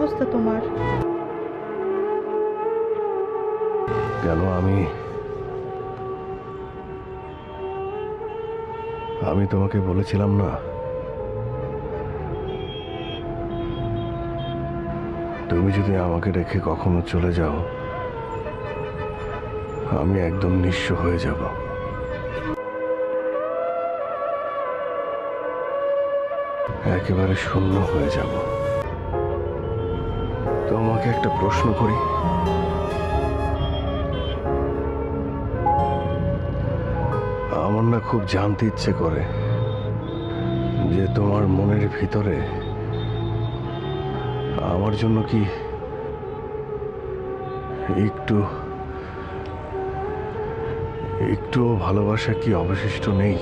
অবস্থা তোমার? কেন আমি তোমাকে বলেছিলাম না তুমি যদি আমাকে রেখে কখনো চলে যাও আমি একদম নিঃস্ব হয়ে যাব। একেবারে শূন্য হয়ে যাব। তোমাকে একটা প্রশ্ন করি, আমার না খুব জানতে ইচ্ছে করে যে তোমার মনের ভিতরে আমার জন্য কি একটু একটুও ভালোবাসা কি অবশিষ্ট নেই?